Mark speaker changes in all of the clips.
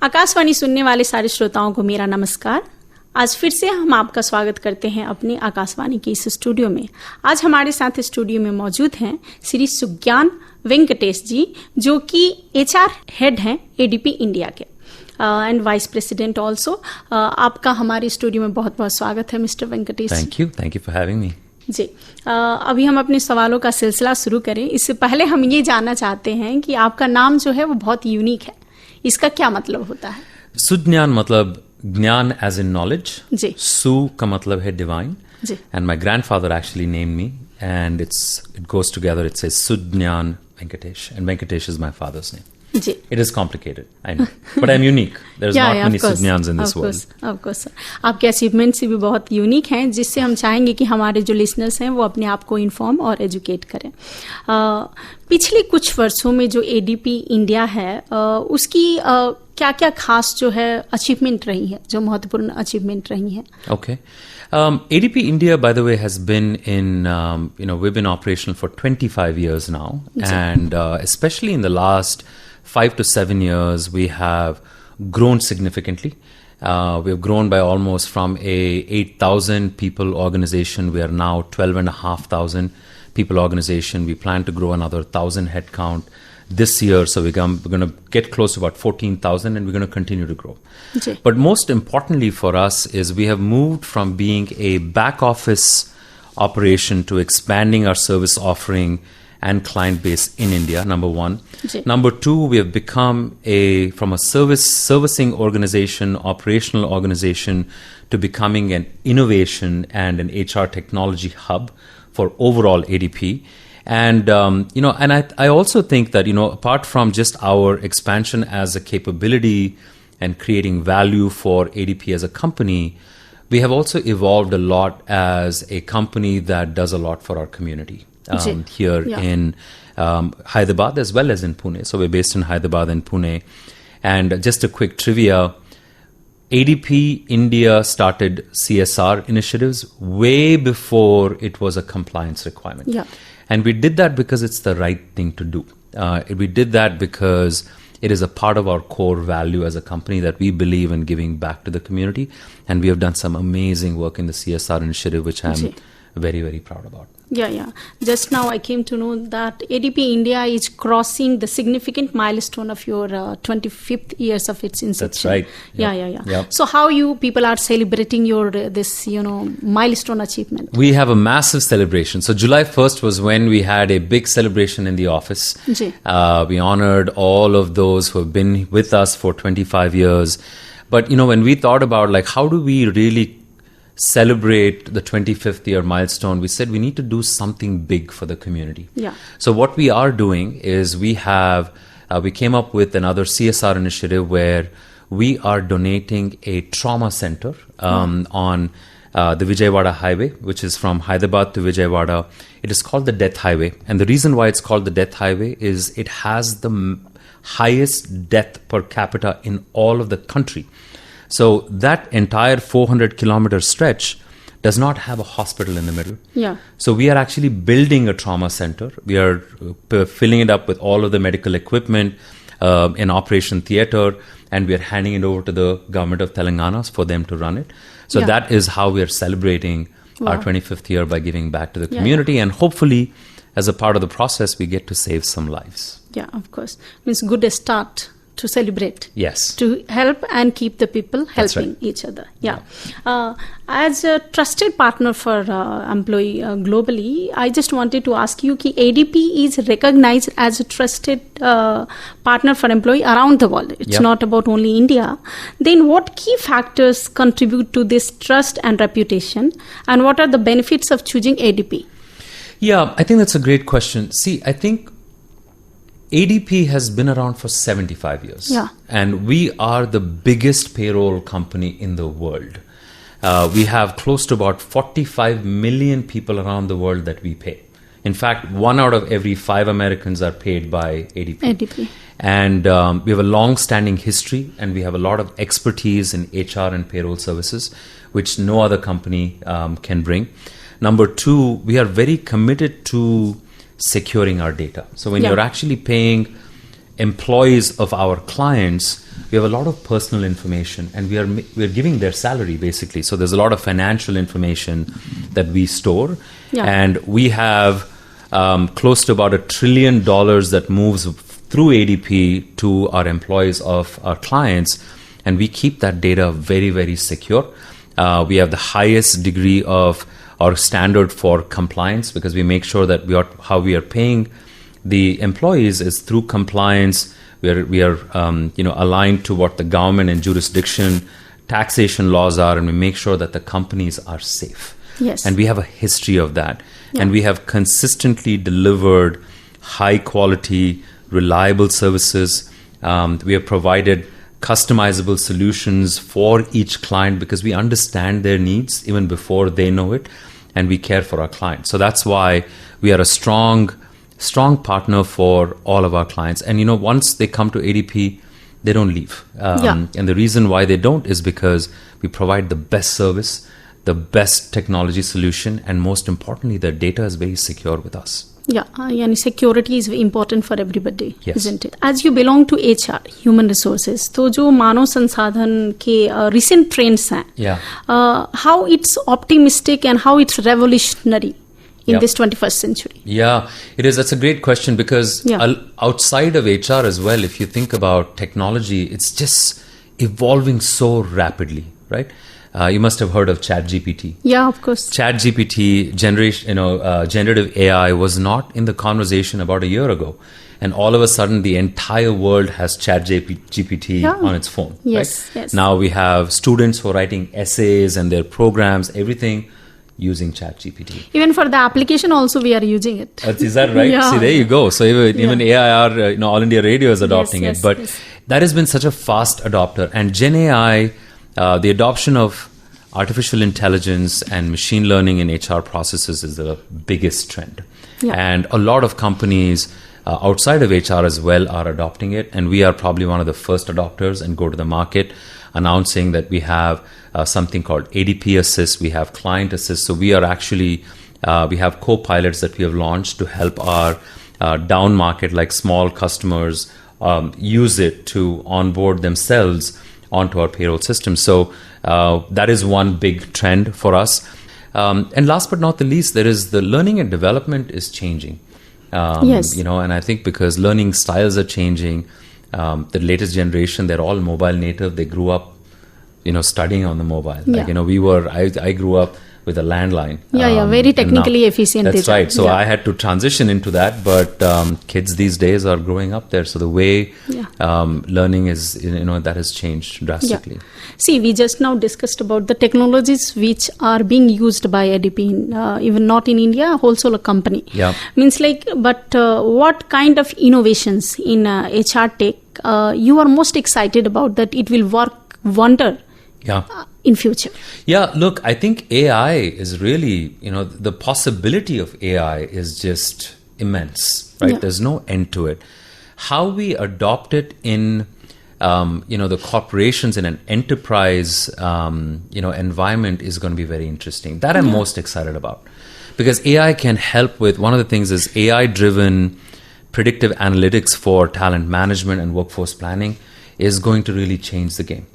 Speaker 1: आकाशवाणी सुनने वाले सारे श्रोताओं को मेरा नमस्कार। आज फिर से हम आपका स्वागत करते हैं अपनी आकाशवाणी के इस स्टूडियो में। आज हमारे साथ स्टूडियो में मौजूद हैं श्री सुज्ञान वेंकटेश जी, जो कि HR हेड हैं ADP इंडिया के एंड वाइस प्रेसिडेंट ऑल्सो। आपका हमारे स्टूडियो में बहुत बहुत स्वागत है mister Venkatesh.
Speaker 2: Thank you for having me.
Speaker 1: जी, अभी हम अपने सवालों का सिलसिला शुरू करें, इससे पहले हम ये जानना चाहते हैं कि आपका नाम जो है वो बहुत यूनिक है, इसका क्या मतलब होता है?
Speaker 2: सुज्ञान मतलब ज्ञान एज इन नॉलेज।
Speaker 1: जी।
Speaker 2: सु का मतलब है डिवाइन।
Speaker 1: जी।
Speaker 2: And my grandfather actually named me and it goes together, it says Sugyan Venkatesh and Venkatesh is my father's name.
Speaker 1: जी.
Speaker 2: It is complicated, I know, but I'm unique. There's not many Sugnans in this world.
Speaker 1: Of course, sir. आपके achievements भी बहुत unique हैं, जिससे हम चाहेंगे कि हमारे जो लिसनर्स हैं वो अपने आप को इन्फॉर्म और एजुकेट करें। पिछले कुछ वर्षों में जो ADP इंडिया है, उसकी क्या क्या खास जो है अचीवमेंट रही है, जो महत्वपूर्ण अचीवमेंट रही है?
Speaker 2: Okay. ADP India, by the way, has been we've been operational for 25 years now. And especially in the last 5 to 7 years, we have grown significantly. We have grown by almost from a 8,000 people organization. We are now 12,500 people organization. We plan to grow another 1,000 head count this year. So we're going to get close to about 14,000 and we're going to continue to grow.
Speaker 1: Okay.
Speaker 2: But most importantly for us is we have moved from being a back office operation to expanding our service offering and client base in India, number one.
Speaker 1: Okay.
Speaker 2: Number two, we have become from a servicing organization, operational organization, to becoming an innovation and an HR technology hub for overall ADP. And, and I also think that, apart from just our expansion as a capability and creating value for ADP as a company, we have also evolved a lot as a company that does a lot for our community. Here in Hyderabad as well as in Pune. So we're based in Hyderabad and Pune. And just a quick trivia, ADP India started CSR initiatives way before it was a compliance requirement.
Speaker 1: Yeah.
Speaker 2: And we did that because it's the right thing to do. We did that because it is a part of our core value as a company that we believe in giving back to the community. And we have done some amazing work in the CSR initiative, which I'm very, very proud about.
Speaker 1: Yeah. Just now I came to know that ADP India is crossing the significant milestone of your 25th years of its inception.
Speaker 2: That's right.
Speaker 1: Yeah. So how you people are celebrating your this milestone achievement?
Speaker 2: We have a massive celebration. So July 1st was when we had a big celebration in the office. We honored all of those who have been with us for 25 years. But when we thought about how do we really celebrate the 25th year milestone, we said we need to do something big for the community.
Speaker 1: Yeah.
Speaker 2: So what we are doing is we came up with another CSR initiative where we are donating a trauma center on the Vijayawada highway, which is from Hyderabad to Vijayawada. It is called the Death Highway. And the reason why it's called the Death Highway is it has the highest death per capita in all of the country. So that entire 400-kilometer stretch does not have a hospital in the middle.
Speaker 1: Yeah.
Speaker 2: So we are actually building a trauma center. We are filling it up with all of the medical equipment, an operation theater, and we are handing it over to the government of Telangana for them to run it. So that is how we are celebrating our 25th year, by giving back to the community. And hopefully, as a part of the process, we get to save some lives.
Speaker 1: Yeah, of course. Means good start to celebrate.
Speaker 2: Yes.
Speaker 1: To help and keep the people helping each other. Yeah. As a trusted partner for employee globally, I just wanted to ask you कि ADP is recognized as a trusted partner for employee around the world. It's not about only India. Then what key factors contribute to this trust and reputation, and what are the benefits of choosing ADP?
Speaker 2: Yeah, I think that's a great question. See, I think ADP has been around for 75 years.
Speaker 1: Yeah.
Speaker 2: And we are the biggest payroll company in the world. We have close to about 45 million people around the world that we pay. In fact, 1 out of every 5 Americans are paid by ADP. And we have a long-standing history, and we have a lot of expertise in HR and payroll services, which no other company can bring. Number 2, we are very committed to securing our data. So when you're actually paying employees of our clients, we have a lot of personal information, and we're giving their salary basically. So there's a lot of financial information that we store, and we have close to about $1 trillion that moves through ADP to our employees of our clients, and we keep that data very, very secure. We have the highest degree of our standard for compliance, because we make sure that how we are paying the employees is through compliance. We are aligned to what the government and jurisdiction taxation laws are, and we make sure that the companies are safe.
Speaker 1: Yes.
Speaker 2: And we have a history of that. Yeah. And we have consistently delivered high quality, reliable services. We have provided customizable solutions for each client, because we understand their needs even before they know it, and we care for our clients. So that's why we are a strong partner for all of our clients. And once they come to ADP, they don't leave. And the reason why they don't is because we provide the best service, the best technology solution, and most importantly, their data is very secure with us.
Speaker 1: Yeah, and security is important for everybody, isn't it? As you belong to HR, human resources, तो जो मानव संसाधन के recent trends हैं, how it's optimistic and how it's revolutionary in this 21st century? Yeah,
Speaker 2: it is. That's a great question, because outside of HR as well, if you think about technology, it's just evolving so rapidly, right? You must have heard of ChatGPT.
Speaker 1: Yeah, of course.
Speaker 2: ChatGPT, generative AI was not in the conversation about a year ago. And all of a sudden, the entire world has ChatGPT on its phone.
Speaker 1: Yes,
Speaker 2: right? Yes. Now we have students who are writing essays and their programs, everything using ChatGPT.
Speaker 1: Even for the application also, we are using it.
Speaker 2: Is that right? See, there you go. So even AIR, All India Radio is adopting it. But that has been such a fast adopter. And Gen AI, the adoption of artificial intelligence and machine learning in HR processes is the biggest trend. Yeah. And a lot of companies outside of HR as well are adopting it. And we are probably one of the first adopters and go to the market announcing that we have something called ADP Assist. We have Client Assist. So we are actually, we have co-pilots that we have launched to help our down market, like small customers, use it to onboard themselves onto our payroll system. So that is one big trend for us. And last but not the least, there is the learning and development is changing. And I think because learning styles are changing, the latest generation, they're all mobile native. They grew up, studying on the mobile. I grew up with a landline.
Speaker 1: Very technically efficient.
Speaker 2: That's right. So I had to transition into that, but kids these days are growing up there. So the way learning is, that has changed drastically.
Speaker 1: See, we just now discussed about the technologies which are being used by ADP, even not in India, also a company. But what kind of innovations in HR tech you are most excited about that it will work wonder in future?
Speaker 2: Look, I think AI is really, the possibility of AI is just immense, right? There's no end to it. How we adopt it in, the corporations in an enterprise, environment is going to be very interesting. That I'm most excited about, because AI can help with, one of the things is AI-driven predictive analytics for talent management and workforce planning is going to really change the game.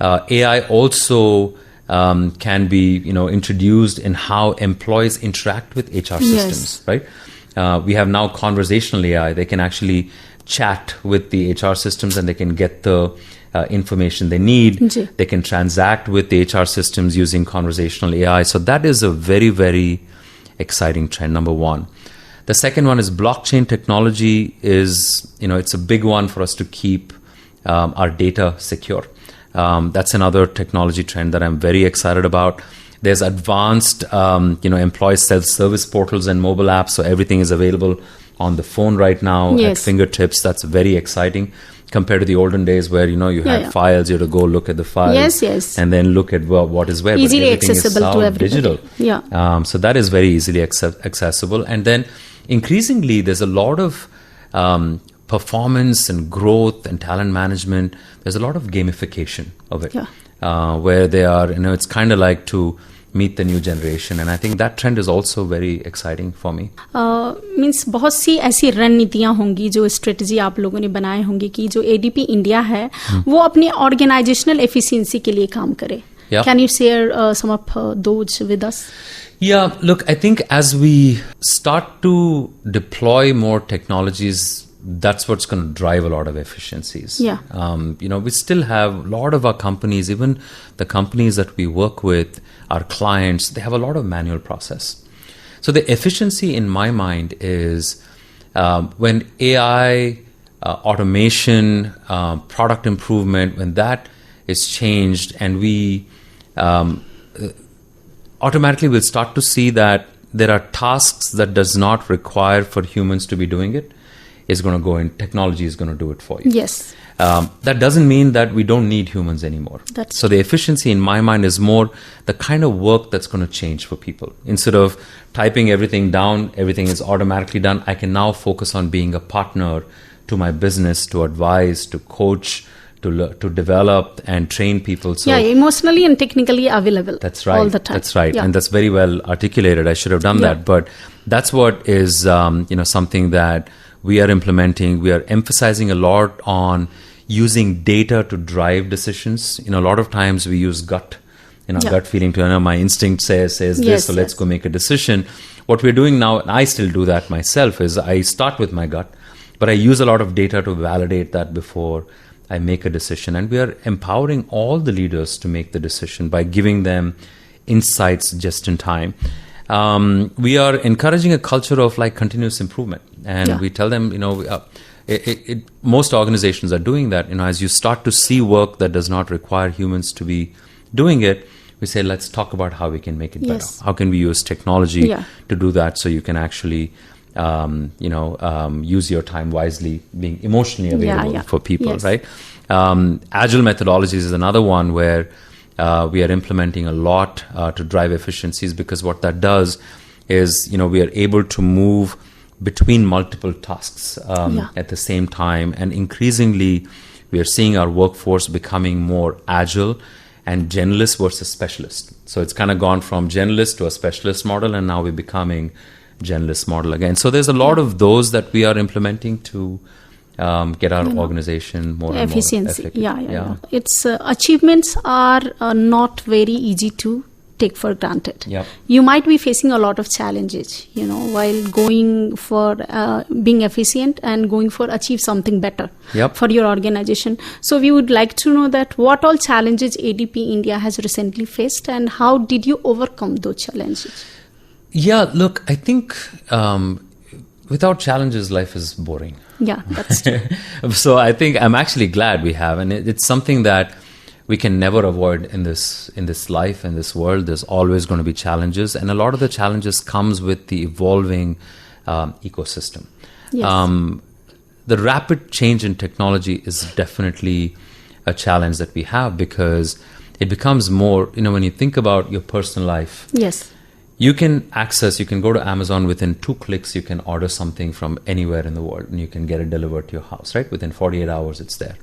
Speaker 2: AI also can be, introduced in how employees interact with HR systems, right? We have now conversational AI. They can actually chat with the HR systems and they can get the information they need. They can transact with the HR systems using conversational AI. So that is a very, very exciting trend, number one. The second one is blockchain technology is, it's a big one for us to keep our data secure. That's another technology trend that I'm very excited about. There's advanced, employee self-service portals and mobile apps. So everything is available on the phone right now at fingertips. That's very exciting compared to the olden days where, you had files, you had to go look at the files and then look at what is where.
Speaker 1: Easily accessible to everybody.
Speaker 2: Digital. So that is very easily accessible. And then increasingly, there's a lot of performance and growth and talent management. There's a lot of gamification of it, where they are, it's kind of like to meet the new generation. And I think that trend is also very exciting for me.
Speaker 1: Means बहुत सी ऐसी रणनीतियां होंगी जो strategy आप लोगों ने बनाए होंगे कि जो एडीपी इंडिया है वो अपनी ऑर्गेनाइजेशनल एफिशिएंसी के लिए काम करे.
Speaker 2: Yeah.
Speaker 1: Can you share some of those with us?
Speaker 2: Yeah, look, I think as we start to deploy more technologies, that's what's going to drive a lot of efficiencies.
Speaker 1: Yeah.
Speaker 2: We still have a lot of our companies, even the companies that we work with, our clients, they have a lot of manual process. So the efficiency in my mind is when AI, automation, product improvement, when that is changed, and we automatically will start to see that there are tasks that does not require for humans to be doing it, is going to go in, technology is going to do it for you.
Speaker 1: Yes.
Speaker 2: That doesn't mean that we don't need humans anymore. So the efficiency in my mind is more the kind of work that's going to change for people. Instead of typing everything down, everything is automatically done, I can now focus on being a partner to my business, to advise, to coach, to develop and train people. So
Speaker 1: emotionally and technically available.
Speaker 2: That's right.
Speaker 1: All the time.
Speaker 2: That's right. Yeah. And that's very well articulated. I should have done that. But that's what is, something that we are implementing. We are emphasizing a lot on using data to drive decisions. A lot of times we use gut, gut feeling to, my instinct says this, so let's go make a decision. What we're doing now, and I still do that myself, is I start with my gut, but I use a lot of data to validate that before I make a decision. And we are empowering all the leaders to make the decision by giving them insights just in time. We are encouraging a culture of continuous improvement. And we tell them, most organizations are doing that. As you start to see work that does not require humans to be doing it, we say, let's talk about how we can make it better. How can we use technology to do that so you can actually use your time wisely, being emotionally available for people, right? Agile methodologies is another one where we are implementing a lot to drive efficiencies, because what that does is, we are able to move between multiple tasks at the same time. And increasingly, we are seeing our workforce becoming more agile and generalist versus specialist. So it's kind of gone from generalist to a specialist model, and now we're becoming generalist model again. So there's a lot of those that we are implementing to get our organization more
Speaker 1: efficiency.
Speaker 2: And more effective.
Speaker 1: Its achievements are not very easy to take for granted. You might be facing a lot of challenges, while going for being efficient and going for achieve something better for your organization. So we would like to know that what all challenges ADP India has recently faced, and how did you overcome those challenges?
Speaker 2: Yeah, look, I think without challenges, life is boring.
Speaker 1: Yeah, that's true.
Speaker 2: So I think I'm actually glad we have, and it's something that we can never avoid in this life, in this world. There's always going to be challenges, and a lot of the challenges comes with the evolving ecosystem. The rapid change in technology is definitely a challenge that we have, because it becomes more, when you think about your personal life. You can go to Amazon within 2 clicks, you can order something from anywhere in the world, and you can get it delivered to your house, right? Within 48 hours, it's there.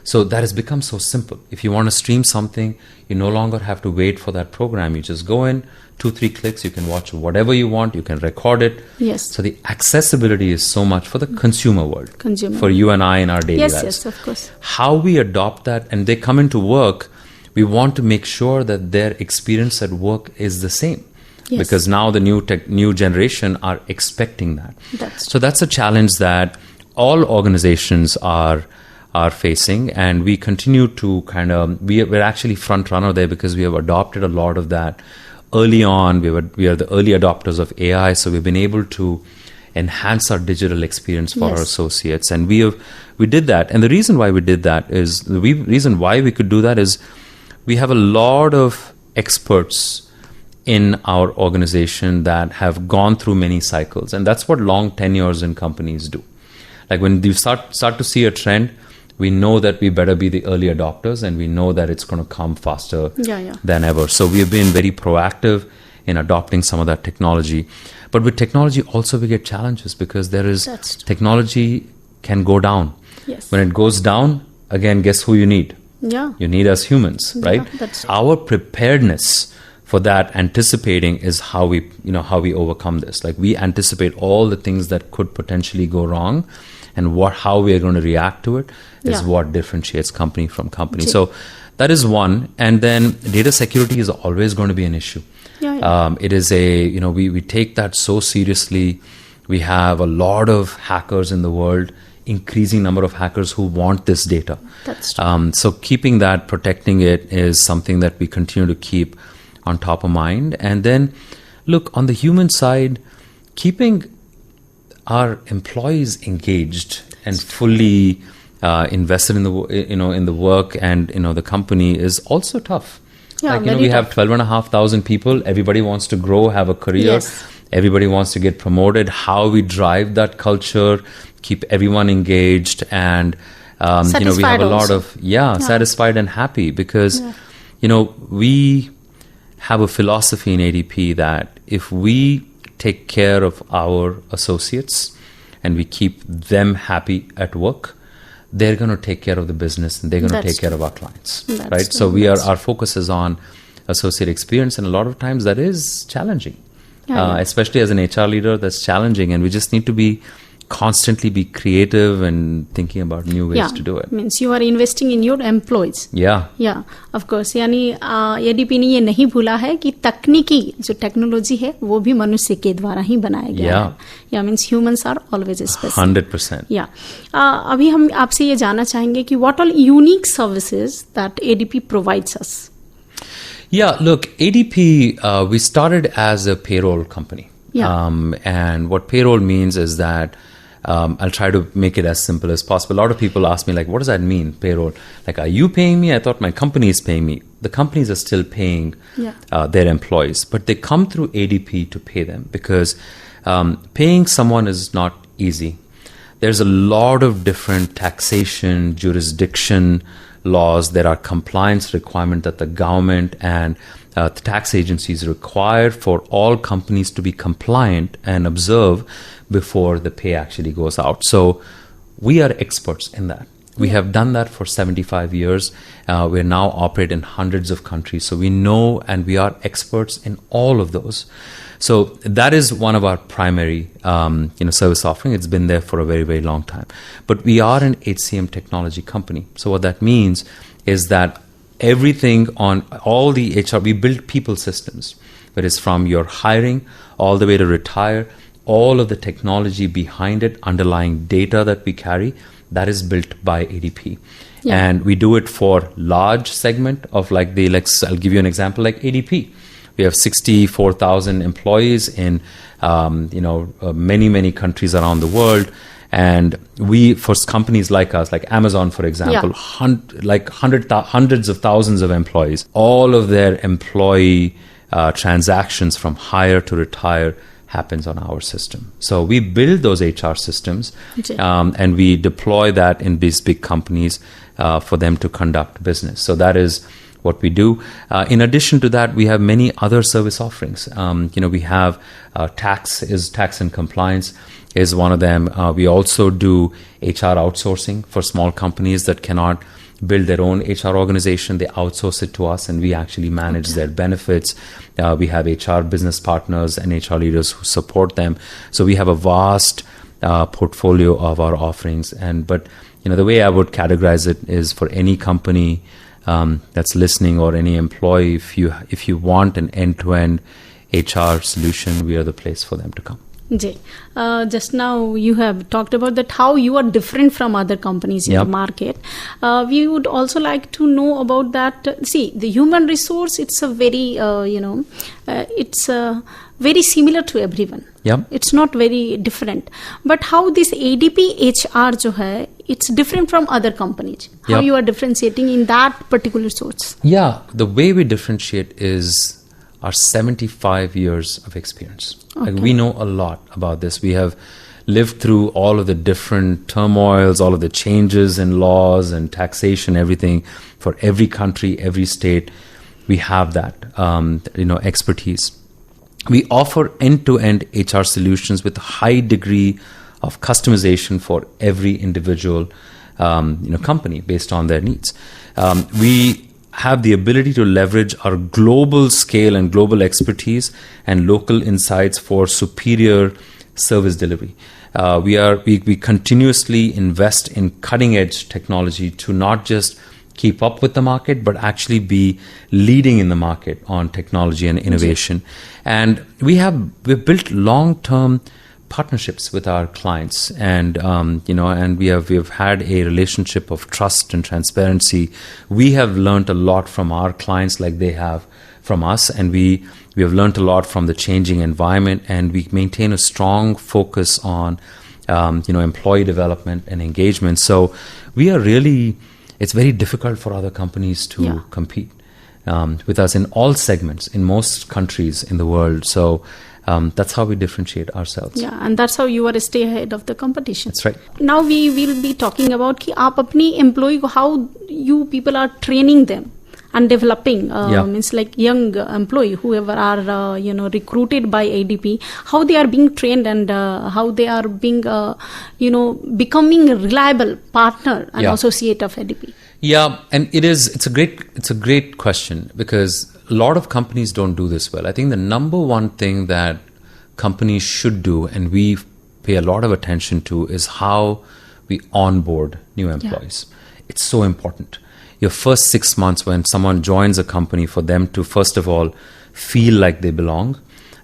Speaker 2: So that has become so simple. If you want to stream something, you no longer have to wait for that program. You just go in, 2-3 clicks, you can watch whatever you want, you can record it. So the accessibility is so much for the consumer world, for you and I in our daily lives.
Speaker 1: Yes, of course.
Speaker 2: How we adopt that, and they come into work, we want to make sure that their experience at work is the same. Because now the new generation are expecting that. So that's a challenge that all organizations are facing, and we continue to we're actually front runner there, because we have adopted a lot of that early on. We are the early adopters of AI, so we've been able to enhance our digital experience for our associates, and we did that. And the reason why we did that is reason why we could do that is we have a lot of experts in our organization that have gone through many cycles, and that's what long tenures in companies do. Like when you start to see a trend, we know that we better be the early adopters, and we know that it's going to come faster than ever. So we have been very proactive in adopting some of that technology. But with technology also we get challenges, because technology can go down. When it goes down, again, guess who you need? You need us humans, right? Our preparedness for that, anticipating is how we overcome this. Like, we anticipate all the things that could potentially go wrong, and how we are going to react to it is what differentiates company from company. So that is one. And then data security is always going to be an issue. It is we take that so seriously. We have a lot of hackers in the world, increasing number of hackers who want this data.
Speaker 1: That's true.
Speaker 2: So keeping that, protecting it is something that we continue to keep on top of mind. And then, look, on the human side, keeping our employees engaged and fully invested in the work and the company is also tough. We have 12,500 people. Everybody wants to grow, have a career.
Speaker 1: Yes.
Speaker 2: Everybody wants to get promoted. How we drive that culture, keep everyone engaged, and we have a lot of satisfied and happy, because we have a philosophy in ADP that if we take care of our associates and we keep them happy at work, they're going to take care of the business, and they're going to take care of our clients. Right? So our focus is on associate experience, and a lot of times that is challenging. Especially as an HR leader, that's challenging, and we just need to constantly be creative and thinking about new ways to do it.
Speaker 1: Means you are investing in your employees. Yeah, of course. यानी ADP ने ये नहीं भूला है कि तकनीकी जो technology है वो भी मनुष्य के द्वारा ही बनाया गया है. Yeah, means humans are always special.
Speaker 2: 100%.
Speaker 1: Yeah. अभी हम आपसे ये जानना चाहेंगे कि what all unique services that ADP provides us.
Speaker 2: Yeah, look, ADP, we started as a payroll company. And what payroll means is that I'll try to make it as simple as possible. A lot of people ask me, like, what does that mean, payroll? Like, are you paying me? I thought my company is paying me. The companies are still paying their employees, but they come through ADP to pay them, because paying someone is not easy. There's a lot of different taxation, jurisdiction laws. There are compliance requirements that the government and the tax agencies require for all companies to be compliant and observe before the pay actually goes out. So we are experts in that. We have done that for 75 years. We now operate in hundreds of countries. So we know, and we are experts in all of those. So that is one of our primary service offering. It's been there for a very, very long time. But we are an HCM technology company. So what that means is that everything on all the HR, we build people systems, whether it's from your hiring all the way to retire, all of the technology behind it, underlying data that we carry, that is built by ADP. And we do it for large segment of I'll give you an example, like ADP. We have 64,000 employees in many, many countries around the world. And for companies like us, like Amazon, for example, hundreds of thousands of employees, all of their employee transactions from hire to retire happens on our system. So we build those HR systems and we deploy that in these big companies for them to conduct business. So that is what we do. In addition to that, we have many other service offerings. We have tax and compliance is one of them. We also do HR outsourcing for small companies that cannot build their own HR organization. They outsource it to us, and we actually manage their benefits. We have HR business partners and HR leaders who support them. So we have a vast portfolio of our offerings. But the way I would categorize it is, for any company that's listening, or any employee, if you want an end-to-end HR solution, we are the place for them to come.
Speaker 1: Just now you have talked about that how you are different from other companies in the market. We would also like to know about that. See, the human resource, it's a very it's very similar to everyone. It's not very different. But how this ADP HR jo hai, it's different from other companies. How you are differentiating in that particular source?
Speaker 2: The way we differentiate is our 75 years of experience. We know a lot about this. We have lived through all of the different turmoils, all of the changes in laws and taxation, everything for every country, every state. We have that, expertise. We offer end-to-end HR solutions with a high degree of customization for every individual, company based on their needs. We have the ability to leverage our global scale and global expertise and local insights for superior service delivery. We continuously invest in cutting edge technology to not just keep up with the market, but actually be leading in the market on technology and innovation. And we've built long-term partnerships with our clients, and and we've had a relationship of trust and transparency. We have learned a lot from our clients, like they have from us, and we have learned a lot from the changing environment, and we maintain a strong focus on employee development and engagement. So we are really, it's very difficult for other companies to compete with us in all segments in most countries in the world. So that's how we differentiate ourselves.
Speaker 1: Yeah, and that's how you are stay ahead of the competition.
Speaker 2: That's right.
Speaker 1: Now we will be talking about कि आप अपनी employee को, how you people are training them and developing, means like young employee, whoever are recruited by ADP, how they are being trained and how they are being becoming a reliable partner and associate of ADP.
Speaker 2: Yeah, and it's a great question, because a lot of companies don't do this well. I think the number one thing that companies should do, and we pay a lot of attention to, is how we onboard new employees. It's so important. Your first 6 months when someone joins a company, for them to first of all feel like they belong.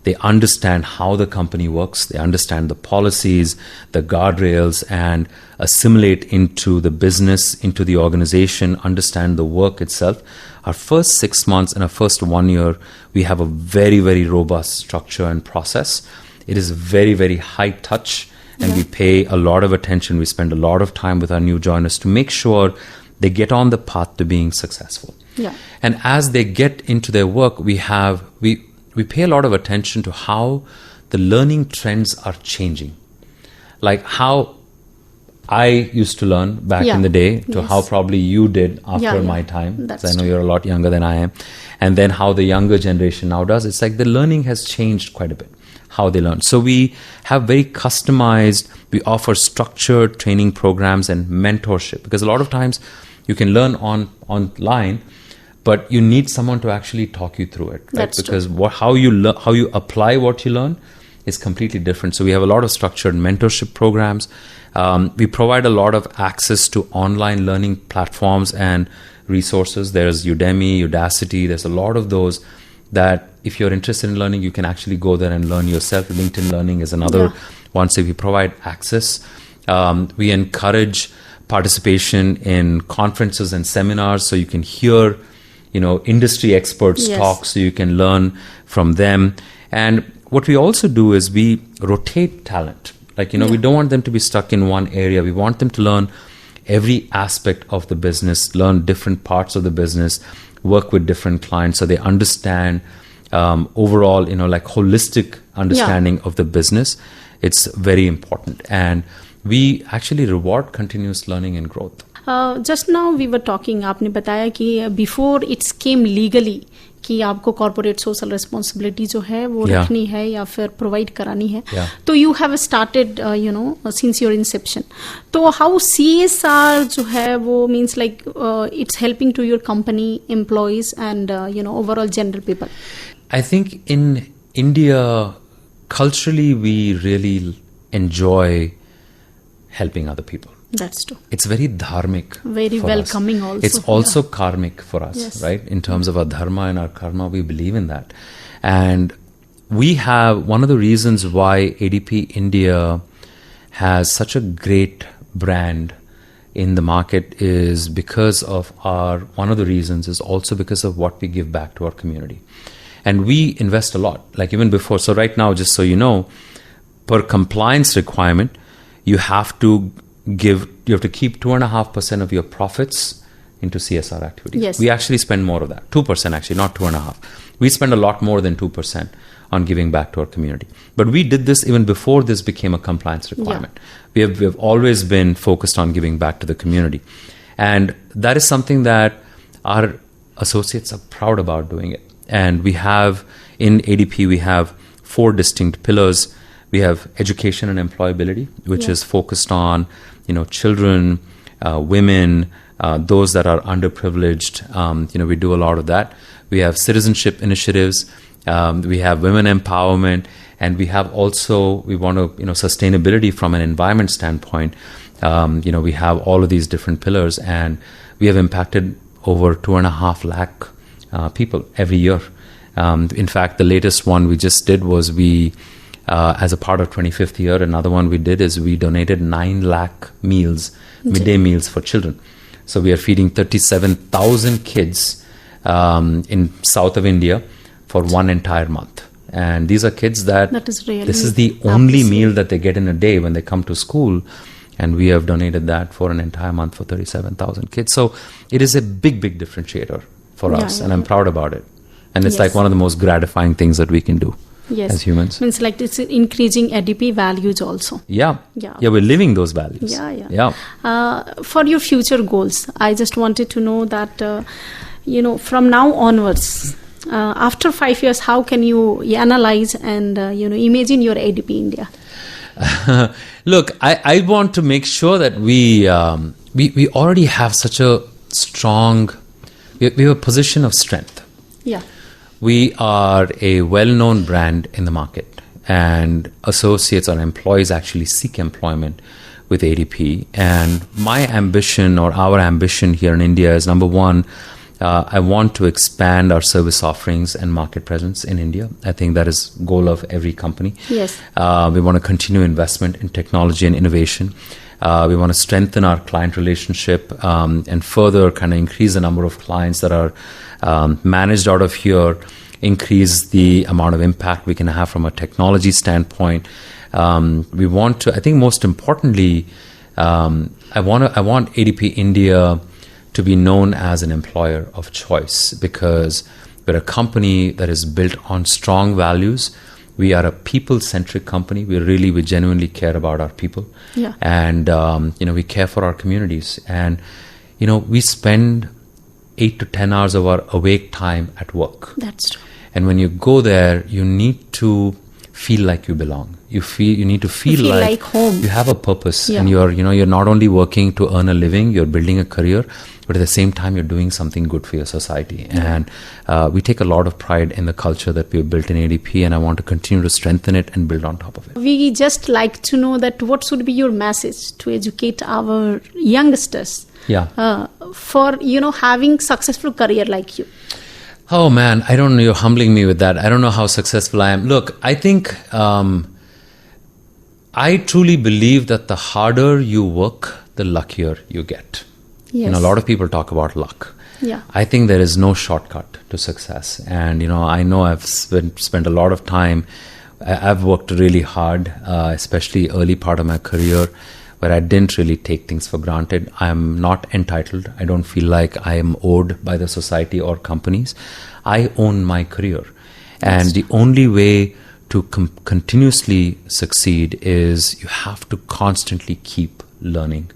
Speaker 2: They understand how the company works. They understand the policies, the guardrails, and assimilate into the business, into the organization, understand the work itself. Our first 6 months and our first 1 year, we have a very, very robust structure and process. It is very, very high touch, and we pay a lot of attention. We spend a lot of time with our new joiners to make sure they get on the path to being successful.
Speaker 1: Yeah.
Speaker 2: And as they get into their work, we pay a lot of attention to how the learning trends are changing. Like how I used to learn back in the day to how probably you did after my time.
Speaker 1: That's
Speaker 2: I know you're a lot younger than I am. And then how the younger generation now does. It's like the learning has changed quite a bit, how they learn. So we have very customized, we offer structured training programs and mentorship, because a lot of times you can learn online, but you need someone to actually talk you through it, right?
Speaker 1: That's
Speaker 2: because how you apply what you learn is completely different. So we have a lot of structured mentorship programs. We provide a lot of access to online learning platforms and resources. There's Udemy, Udacity. There's a lot of those that if you're interested in learning, you can actually go there and learn yourself. LinkedIn Learning is another one. So we provide access. We encourage participation in conferences and seminars, so you can hear industry experts talk, so you can learn from them. And what we also do is we rotate talent. Like, we don't want them to be stuck in one area. We want them to learn every aspect of the business, learn different parts of the business, work with different clients, so they understand overall, like holistic understanding of the business. It's very important. And we actually reward continuous learning and growth.
Speaker 1: Just now we were talking, आपने बताया कि before it came legally कि आपको corporate social responsibility जो है वो रखनी है या फिर provide करानी है. तो you have started since your inception. तो how CSR जो है वो means like it's helping to your company employees and overall general people.
Speaker 2: I think in India culturally we really enjoy helping other people.
Speaker 1: That's true.
Speaker 2: It's very dharmic.
Speaker 1: Very welcoming
Speaker 2: us.
Speaker 1: also.
Speaker 2: It's also karmic for us, right? In terms of our dharma and our karma, we believe in that. And we have, one of the reasons why ADP India has such a great brand in the market is because of one of the reasons is also because of what we give back to our community. And we invest a lot, like even before. So right now, just so you know, per compliance requirement, you have to keep 2.5% of your profits into CSR activities.
Speaker 1: Yes.
Speaker 2: We actually spend more of that, 2% actually, not 2.5%. We spend a lot more than 2% on giving back to our community. But we did this even before this became a compliance requirement. We have always been focused on giving back to the community. And that is something that our associates are proud about doing it. And we have, in ADP, we have 4 distinct pillars. We have education and employability, which is focused on, children, women, those that are underprivileged. We do a lot of that. We have citizenship initiatives. We have women empowerment, and we have also, we want to, sustainability from an environment standpoint. We have all of these different pillars, and we have impacted over 2.5 lakh people every year. In fact, the latest one we just did was as a part of 25th year, another one we did is we donated 9 lakh meals, midday meals for children. So we are feeding 37,000 kids in south of India for one entire month. And these are kids that
Speaker 1: is really
Speaker 2: this is the only meal that they get in a day when they come to school. And we have donated that for an entire month for 37,000 kids. So it is a big, big differentiator for us. And I'm proud about it. And it's like one of the most gratifying things that we can do as humans.
Speaker 1: Means like it's increasing ADP values also.
Speaker 2: Yeah, we're living those values.
Speaker 1: For your future goals, I just wanted to know that, from now onwards, after 5 years, how can you analyze and, imagine your ADP India?
Speaker 2: Look, I want to make sure that we already have such a strong, we have a position of strength.
Speaker 1: Yeah.
Speaker 2: We are a well-known brand in the market, and associates or employees actually seek employment with ADP. And my ambition, or our ambition here in India, is number one, I want to expand our service offerings and market presence in India. I think that is goal of every company.
Speaker 1: Yes.
Speaker 2: We want to continue investment in technology and innovation. We want to strengthen our client relationship and further kind of increase the number of clients that are managed out of here, increase the amount of impact we can have from a technology standpoint. We want to, I think most importantly, I want ADP India to be known as an employer of choice, because we're a company that is built on strong values. We are a people-centric company. We genuinely care about our people.
Speaker 1: Yeah.
Speaker 2: And, we care for our communities. And, we spend 8 to 10 hours of our awake time at work.
Speaker 1: That's true.
Speaker 2: And when you go there, you need to feel like you belong. You need to feel like
Speaker 1: home.
Speaker 2: You have a purpose, and you're not only working to earn a living, you're building a career, but at the same time, you're doing something good for your society.
Speaker 1: Yeah.
Speaker 2: And we take a lot of pride in the culture that we've built in ADP, and I want to continue to strengthen it and build on top of it.
Speaker 1: We just like to know that what should be your message to educate our youngsters for, having successful career like you.
Speaker 2: Oh man, I don't know, you're humbling me with that. I don't know how successful I am. Look, I think I truly believe that the harder you work, the luckier you get.
Speaker 1: Yes.
Speaker 2: A lot of people talk about luck.
Speaker 1: Yeah.
Speaker 2: I think there is no shortcut to success. And, I know I've spent a lot of time, I've worked really hard, especially early part of my career, where I didn't really take things for granted. I am not entitled. I don't feel like I am owed by the society or companies. I own my career. And the only way to continuously succeed is you have to constantly keep learning,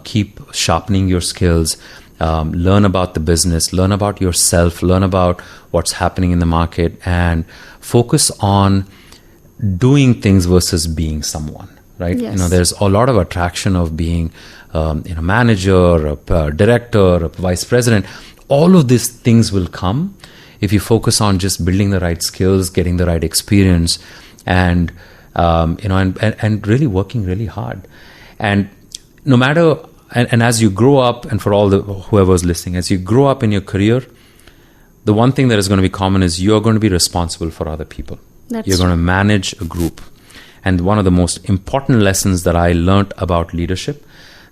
Speaker 2: keep sharpening your skills, learn about the business, learn about yourself, learn about what's happening in the market, and focus on doing things versus being someone. Right?
Speaker 1: Yes.
Speaker 2: There's a lot of attraction of being a manager, a director, a vice president. All of these things will come if you focus on just building the right skills, getting the right experience, and and really working really hard. And no matter, and as you grow up, and for all whoever's listening, as you grow up in your career, the one thing that is going to be common is you're going to be responsible for other people. You're going to manage a group. And one of the most important lessons that I learned about leadership,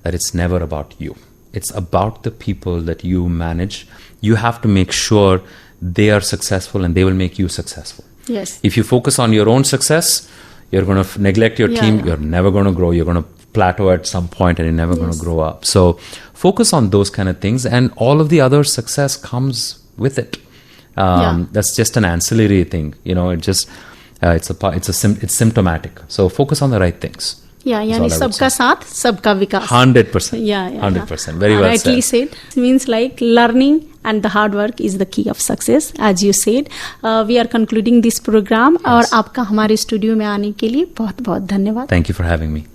Speaker 2: that it's never about you. It's about the people that you manage. You have to make sure they are successful and they will make you successful.
Speaker 1: Yes.
Speaker 2: If you focus on your own success, you're going to neglect your team. Yeah. You're never going to grow. You're going to plateau at some point and you're never going to grow up. So focus on those kind of things, and all of the other success comes with it. That's just an ancillary thing. It's symptomatic. So focus on the right things.
Speaker 1: Yeah, yani sabka saath, sabka vikas.
Speaker 2: 100%.
Speaker 1: Yeah.
Speaker 2: 100%. Very well
Speaker 1: rightly said. It means like learning and the hard work is the key of success, as you said. We are concluding this program. और आपका हमारे studio में आने के लिए बहुत बहुत धन्यवाद.
Speaker 2: Thank you for having me.